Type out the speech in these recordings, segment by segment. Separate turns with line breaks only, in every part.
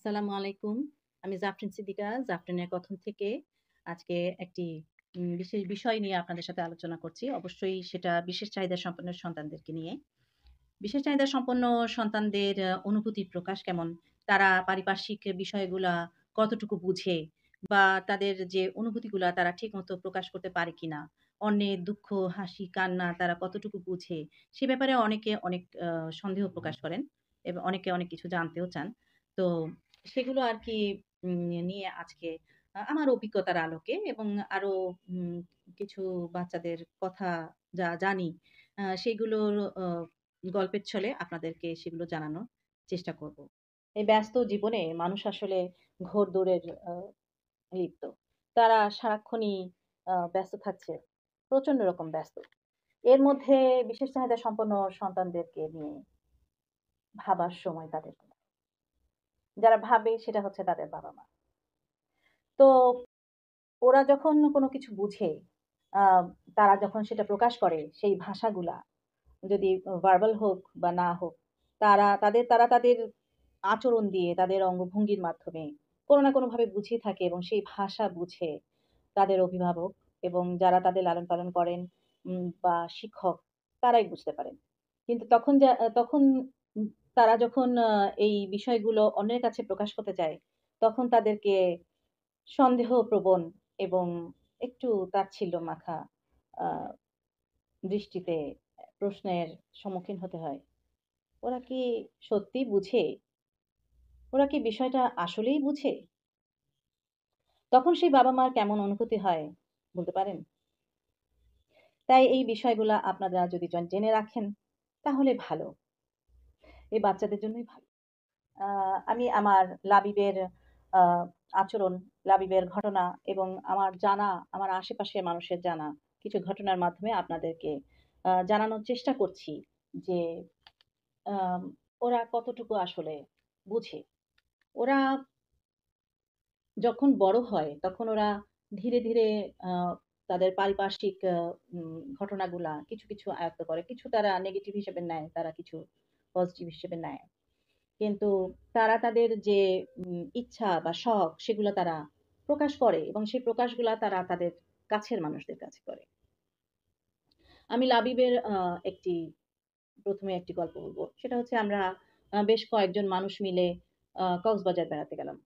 আসসালামু আলাইকুম। আমি জাফরিন সিদ্দিকা, জাফরিনের কথন থেকে আজকে একটি বিশেষ বিষয় নিয়ে আপনাদের সাথে আলোচনা করছি। অবশ্যই সেটা বিশেষ চাহিদা সম্পন্ন সন্তানদেরকে নিয়ে। বিশেষ চাহিদা সম্পন্ন সন্তানদের অনুভূতির প্রকাশ কেমন? তারা পারিপার্শ্বিক বিষয়গুলা কতটুকু বুঝে? বা তাদের যে অনুভূতিগুলা তারা ঠিকমতো প্রকাশ করতে পারে কিনা? অন্যের দুঃখ, হাসি, কান্না তারা কতটুকু বুঝে? সে ব্যাপারে অনেকে অনেক সন্দেহ প্রকাশ করেন এবং অনেকে অনেক কিছু জানতেও চান। তো সেগুলো আরকি নিয়ে আজকে আমার অভিজ্ঞতার আলোকে এবং আরো উম কিছু বাচ্চাদের কথা যা জানি সেগুলোর গল্পের ছলে আপনাদেরকে সেগুলো জানানোর চেষ্টা করব। এই ব্যস্ত জীবনে মানুষ আসলে ঘোরদৌড়ের লিপ্ত। তারা সারাক্ষণই ব্যস্ত থাকছে। প্রচন্ড রকম ব্যস্ত। এর মধ্যে বিশেষ চাহিদা সম্পন্ন সন্তানদেরকে নিয়ে ভাবার সময় তাদের নেই। যারা ভাবে সেটা হচ্ছে তাদের বাবা-মা। তো ওরা যখন কোনো কিছু বুঝে, আ তারা যখন সেটা প্রকাশ করে সেই ভাষাগুলা যদি ভার্বাল হোক বা না হোক, তারা তাদের আচরণ দিয়ে, তাদের অঙ্গভঙ্গির মাধ্যমে কোনো না কোনোভাবে বুঝিয়ে থাকে এবং সেই ভাষা বুঝে তাদের অভিভাবক এবং যারা তাদের লালন-পালন করেন বা শিক্ষক তারাই বুঝতে পারেন। কিন্তু তখন উম তারা যখন এই বিষয়গুলো অন্যের কাছে প্রকাশ করতে চায়, তখন তাদেরকে সন্দেহপ্রবণ এবং একটু তাচ্ছিল্য মাখা আ দৃষ্টিতে প্রশ্নের সম্মুখীন হতে হয়। ওরা কি সত্যিই বুঝে? ওরা কি বিষয়টা আসলেই বুঝে? তখন সেই বাবা-মার কেমন অনুভূতি হয় বলতে পারেন? তাই এই বিষয়গুলা আপনারা যদি জেনে রাখেন তাহলে ভালো। এই বাচ্চাদের জন্যই ভালো। আ আমি আমার লাবিবের আ আচরণ, লাবিবের ঘটনা এবং আমার জানা, আমার আশেপাশের মানুষের জানা কিছু ঘটনার মাধ্যমে আপনাদেরকে জানানোর চেষ্টা করছি যে আম ওরা কতটুকু আসলে বুঝে। ওরা যখন বড় হয় তখন ওরা ধীরে ধীরে আ তাদের পারিপার্শ্বিক ঘটনাগুলা কিছু আয়ত্ত করে। কিছু তারা নেগেটিভ হিসেবে নেয়, তারা কিছু পজিটিভ হিসেবে নেয়। কিন্তু তারা তাদের যে ইচ্ছা বা শখ সেগুলা তারা প্রকাশ করে এবং সেই প্রকাশগুলা তারা তাদের কাছের মানুষদের কাছে করে। আমি লাবিবের একটি ১ম এ একটি গল্প বলব। সেটা হচ্ছে আমরা বেশ কয়েকজন মানুষ মিলে কক্সবাজার বেড়াতে গেলাম।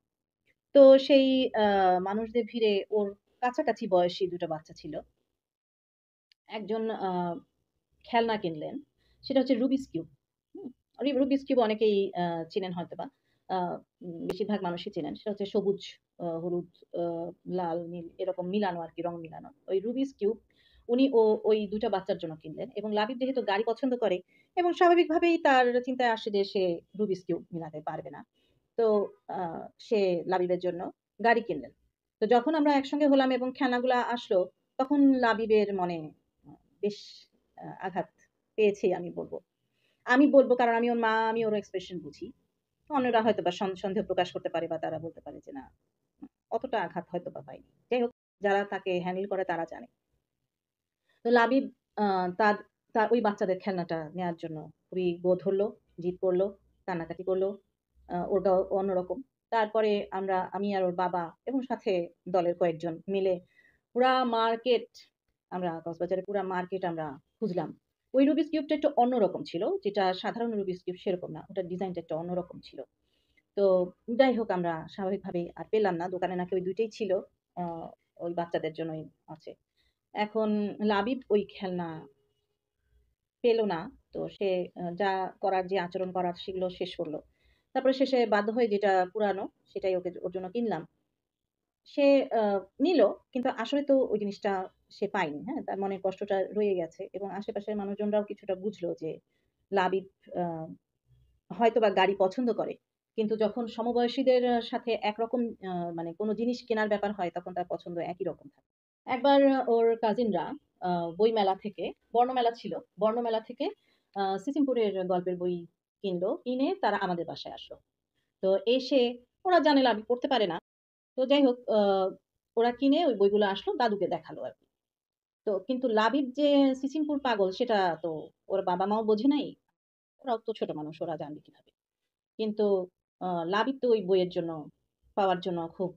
তো সেই আ মানুষদের ভিড়ে ওর কাছাকাছি বয়সী ২ টা বাচ্চা ছিল। একজন খেলনা কিনলেন। সেটা হচ্ছে রুবিকস কিউব। হুম? রুবিকস কিউব অনেকেই চিনেন হয়তোবা। আ বেশিরভাগ মানুষই চেনেন। সেটা হচ্ছে সবুজ, হলুদ, আ লাল, নীল এরকম মিলানো আরকি রং মিলানো। ওই রুবিকস কিউব উনি ওই ২ টা বাচ্চার জন্য কিনলেন এবং লাবিব যেহেতু গাড়ি পছন্দ করে এবং স্বাভাবিকভাবেই তার চিন্তায় আসে যে সে রুবিকস কিউব মিলাতে পারবে না। তো আ সে লাবিবের জন্য গাড়ি কিনলেন। তো যখন আমরা একসঙ্গে হলাম এবং খেলনাগুলা আসলো, তখন লাবিবের মনে আ বেশ আঘাত পেয়েছি আমি বলব। আমি বলব কারণ আমি ওর মা, আমি ওর এক্সপ্রেশন বুঝি। অন্যরা হয়তোবা সন্দেহ প্রকাশ করতে পারে বা তারা বলতে পারে যে না, অতটা আঘাত হয়তোবা পায়নি। যাই হোক, যারা তাকে হ্যান্ডেল করে তারা জানে। তো লাবিব আ তার তার ওই বাচ্চাদের খেলনাটা নেয়ার জন্য খুবই ধরল, জিদ করল, কান্নাকাটি করল। ওটাও অন্যরকম। তারপরে আমি আর ওর বাবা এবং সাথে দলের কয়েকজন মিলে পুরা মার্কেট আমরা কক্সবাজারে পুরা মার্কেট আমরা খুঁজলাম। ওই রুবিকস কিউবটা একটু অন্যরকম ছিল। যেটা সাধারণ রুবিকস কিউব সেরকম না। ওটার ডিজাইনটা একটু অন্যরকম ছিল। তো যাই হোক আমরা স্বাভাবিকভাবেই আর পেলাম না। দোকানে নাকি ওই ২ টাই ছিল। আ ওই বাচ্চাদের জন্যই আছে। এখন লাবিব ওই খেলনা পেল না। তো সে যা করার যে আচরণ করার সেগুলো শেষ করল। তারপরে শেষে বাধ্য হয়ে যেটা পুরানো সেটাই ওর জন্য কিনলাম। সে আ নিল কিন্তু আসলে তো ওই জিনিসটা সে পায়নি। হ্যাঁ? তার মনের কষ্টটা রয়ে গেছে এবং আশেপাশের মানুষজনরাও কিছুটা বুঝলো যে লাবিব আ হয়তোবা গাড়ি পছন্দ করে। কিন্তু যখন সমবয়সীদের সাথে একরকম মানে কোন জিনিস কেনার ব্যাপার হয় তখন তার পছন্দ একই রকম থাকে। একবার ওর কাজিনরা আ বইমেলা থেকে বর্ণমেলা ছিল। বর্ণমেলা থেকে সিসিমপুরের গল্পের বই কিনলো। কিনে তারা আমাদের বাসায় আসলো। তো এসে ওরা জানে লাবিব পড়তে পারে না। তো যাই হোক ওরা কিনে ওই বইগুলো আসলো দাদুকে দেখালো আরকি। তো কিন্তু লাবিব যে সিসিমপুর পাগল সেটা তো ওর বাবা-মাও বোঝে নাই। ওরাও তো ছোট মানুষ ওরা জানবে কিভাবে? কিন্তু লাবিব তো ওই বইয়ের জন্য পাওয়ার জন্য খুব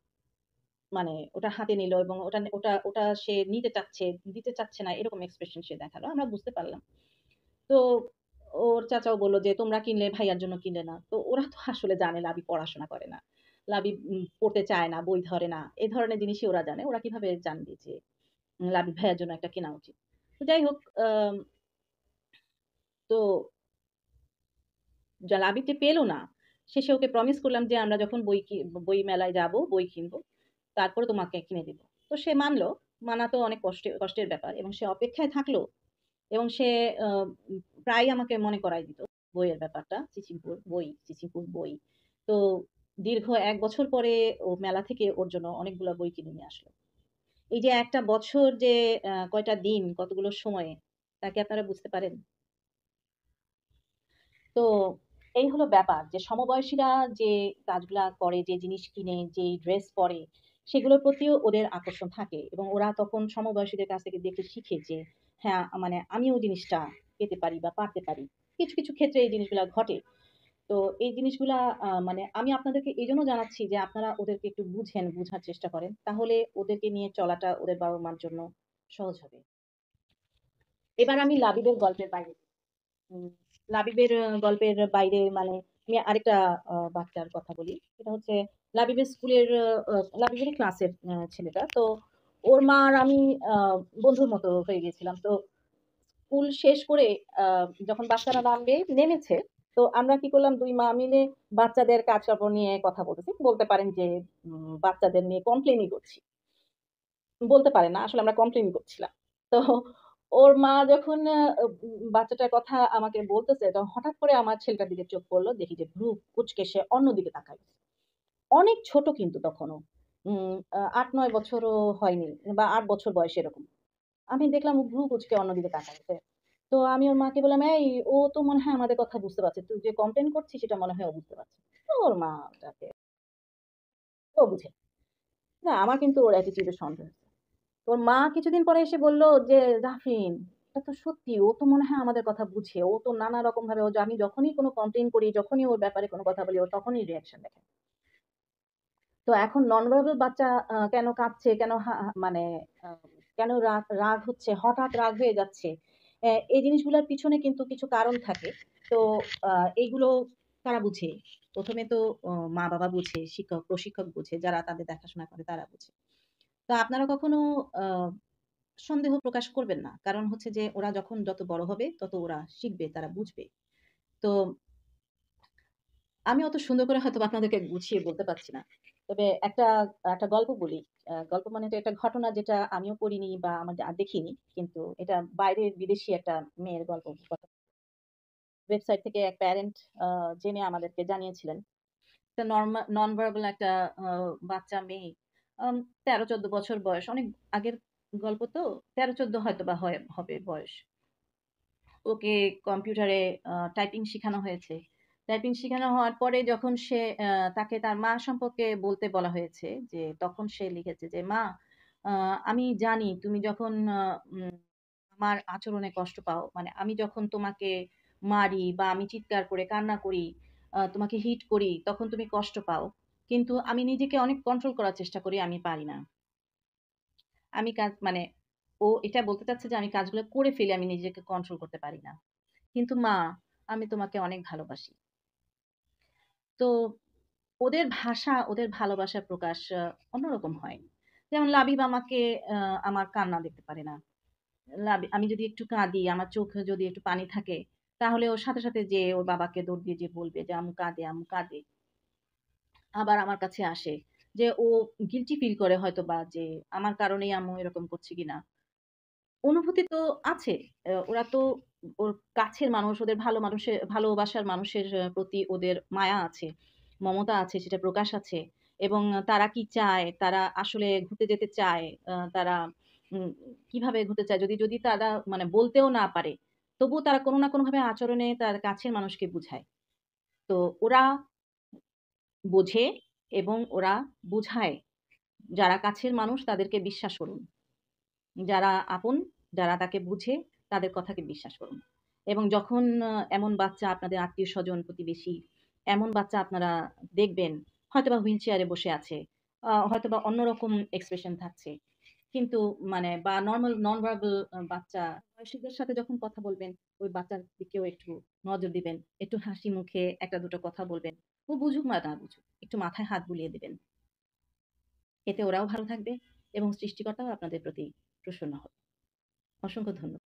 মানে ওটা হাতে নিল এবং ওটা ওটা ওটা সে নিতে চাচ্ছে, দিতে চাচ্ছে না এরকম এক্সপ্রেশন সে দেখালো। আমরা বুঝতে পারলাম। তো ওর চাচাও বলল যে, "তোমরা কিনলে ভাইয়ার জন্য কিনলে না।" তো ওরা তো আসলে জানে লাবিব পড়াশোনা করে না। লাবিব পড়তে চায় না, বই ধরে না। এ ধরনের জিনিসই ওরা জানে। ওরা কিভাবে জানবে যে লাবিব ভাইয়ার জন্য একটা কেনা উচিত। তো যাই হোক তো লাবিব যে পেল না, শেষে ওকে প্রমিস করলাম যে, "আমরা যখন বই মেলায় যাবো, বই কিনবো, তারপরে তোমাকে কিনে দিব।" তো সে মানল। মানা তো অনেক কষ্টের ব্যাপার এবং সে অপেক্ষায় থাকলো এবং সে আ প্রায়ই আমাকে মনে করায় দিত বইয়ের ব্যাপারটা। চিচিমপুর বই। তো দীর্ঘ ১ বছর পরে ও মেলা থেকে ওর জন্য অনেকগুলা বই কিনে নিয়ে আসলো। এই যে একটা বছর যে কয়টা দিন, কতগুলো সময় তা কি আপনারা বুঝতে পারেন? তো এই হলো ব্যাপার যে সমবয়সীরা যে কাজগুলা করে, যে জিনিস কিনে, যেই ড্রেস পরে, সেগুলোর প্রতিও ওদের আকর্ষণ থাকে এবং ওরা তখন সমবয়সীদের কাছ থেকে দেখে শিখে যে হ্যাঁ, মানে আমিও জিনিসটা পেতে পারি বা পারতে পারি। কিছু ক্ষেত্রে এই জিনিসগুলা ঘটে। তো এই জিনিসগুলা মানে আমি আপনাদেরকে এজন্য জানাচ্ছি যে আপনারা ওদেরকে একটু বুঝেন, বুঝার চেষ্টা করেন। তাহলে ওদেরকে নিয়ে চলাটা ওদের বাবা-মার জন্য সহজ হবে। এবার আমি লাবিবের গল্পের বাইরে হুম, লাবিবের গল্পের বাইরে মানে আমি আরেকটা বাচ্চার কথা বলি। সেটা হচ্ছে লাবিবের স্কুলের লাবিবেরই ক্লাসের ছেলেটা। তো ওর মা আর আমি আ বন্ধুর মতো হয়ে গেছিলাম। তো স্কুল শেষ করে আ যখন বাচ্চারা নেমেছে, তো আমরা কি করলাম ২ মা মিলে বাচ্চাদের কাজ-কাম নিয়ে কথা বলতেছি। বলতে পারেন যে বাচ্চাদের নিয়ে কমপ্লেইনই করছি। বলতে পারেন না। আসলে আমরা কমপ্লেইন করছিলাম। তো ওর মা যখন বাচ্চাটার কথা আমাকে বলতেছে, তখন হঠাৎ করে আমার ছেলেটার দিকে চোখ পড়ল। দেখি যে ভ্রু কুঁচকে সে অন্যদিকে তাকায়। অনেক ছোট কিন্তু তখনও। ৮-৯ বছরও হয়নি বা ৮ বছর বয়স এরকম। আমি দেখলাম ও ভ্রু কুঁচকে অন্যদিকে তাকাচ্ছে। তো আমি ওর মাকে বললাম, "এই ও তো মনে হয় আমাদের কথা বুঝতে পারছে। তুই যে কমপ্লেইন করছিস সেটা মনে হয় ও বুঝতে পারছে।" তো ওর মা ওটাকে ও বুঝে। না আমার কিন্তু ওর attitude এ সন্দেহ হচ্ছে। তোর মা কিছুদিন পরে এসে বলল যে, "জাফরিন, এটা তো সত্যি। ও তো মনে হয় আমাদের কথা বুঝে। ও তো নানা রকমভাবে আমি যখনই কোনো কমপ্লেইন করি, যখনই ওর ব্যাপারে কোনো কথা বলি, ও তখনই রিঅ্যাকশন দেখায়।" তো এখন নন ভার্বাল বাচ্চা কেন কাঁদছে, কেন মানে আ কেন রাগ হচ্ছে, হঠাৎ রাগ হয়ে যাচ্ছে। এই জিনিসগুলার পিছনে কিন্তু কিছু কারণ থাকে। তো আ এইগুলো কারা বুঝে? ১ম এ তো মা-বাবা বুঝে, প্রশিক্ষক বুঝে, যারা তাদের দেখাশোনা করে তারা বুঝে। তো আপনারা কখনো আ সন্দেহ প্রকাশ করবেন না। কারণ হচ্ছে যে ওরা যখন যত বড় হবে তত ওরা শিখবে, তারা বুঝবে। তো আমি অত সুন্দর করে হয়তোবা আপনাদেরকে গুছিয়ে বলতে পারছি না। তবে একটা গল্প বলি। গল্প মানে তো একটা ঘটনা যেটা আমিও পড়িনি বা দেখিনি। কিন্তু এটা বাইরের বিদেশী একটা মেয়ের গল্প কথা ওয়েবসাইট থেকে এক প্যারেন্ট আ জেনে আমাদেরকে জানিয়েছিলেন। একটা নন ভার্বাল একটা আ বাচ্চা মেয়ে। ১৩-১৪ বছর বয়স। অনেক আগের গল্প তো ১৩-১৪ হয়তোবা হবে বয়স। ওকে কম্পিউটারে টাইপিং শিখানো হয়েছে। টাইপিং শিখানো হওয়ার পরে যখন সে তাকে তার মা সম্পর্কে বলতে বলা হয়েছে যে, তখন সে লিখেছে যে, "মা, আ আমি জানি তুমি যখন আমার আচরণে কষ্ট পাও, মানে আমি যখন তোমাকে মারি বা আমি চিৎকার করে কান্না করি, তোমাকে হিট করি, তখন তুমি কষ্ট পাও। কিন্তু আমি নিজেকে অনেক কন্ট্রোল করার চেষ্টা করি, আমি পারি না।" আমি মানে ও এটা বলতে চাচ্ছে যে, "আমি কাজগুলো করে ফেলি, আমি নিজেকে কন্ট্রোল করতে পারি না।" কিন্তু মা, আমি তোমাকে অনেক ভালোবাসি। তো ওদের ভাষা, ওদের ভালোবাসার প্রকাশ অন্যরকম হয়। যেমন লাবিব আমাকে আ আমার কান্না দেখতে পারে না। আমি যদি একটু কাঁদি, আমার চোখে যদি একটু পানি থাকে, তাহলে ওর সাথে যেয়ে ওর বাবাকে দৌড় দিয়ে যেয়ে বলবে যে, "আম্মু কাঁদে, আম্মু কাঁদে।" আবার আমার কাছে আসে যে ও গিল্টি ফিল করে হয়তোবা যে আমার কারণেই আম্মু এরকম করছে কিনা। অনুভূতি তো আছে। ওরা তো ওর কাছের মানুষ, ওদের ভালোবাসার মানুষের প্রতি ওদের মায়া আছে, মমতা আছে, সেটা প্রকাশ আছে এবং তারা কি চায়, তারা আসলে ঘুরতে যেতে চায়, তারা উম কিভাবে ঘুরতে চায় যদি তারা মানে বলতেও না পারে, তবুও তারা কোনো না কোনোভাবে আচরণে তার কাছের মানুষকে বুঝায়। তো ওরা বোঝে এবং ওরা বুঝায়। যারা কাছের মানুষ তাদেরকে বিশ্বাস করুন। যারা আপন, যারা তাকে বুঝে তাদের কথাকে বিশ্বাস করুন। এবং যখন এমন বাচ্চা আপনাদের আত্মীয়স্বজন, প্রতিবেশী এমন বাচ্চা আপনারা দেখবেন হয়তোবা হুইল চেয়ারে বসে আছে। হয়তোবা অন্যরকম এক্সপ্রেশন থাকছে। কিন্তু মানে বা নন ভার্বাল বাচ্চা বয়সীদের সাথে যখন কথা বলবেন, ওই বাচ্চার দিকেও একটু নজর দিবেন। একটু হাসি মুখে ১ টা ২ টো কথা বলবেন। ও বুঝুক বা না বুঝুক, একটু মাথায় হাত বুলিয়ে দিবেন। এতে ওরাও ভালো থাকবে এবং সৃষ্টিকর্তাও আপনাদের প্রতি প্রসন্ন হবে। অসংখ্য ধন্যবাদ।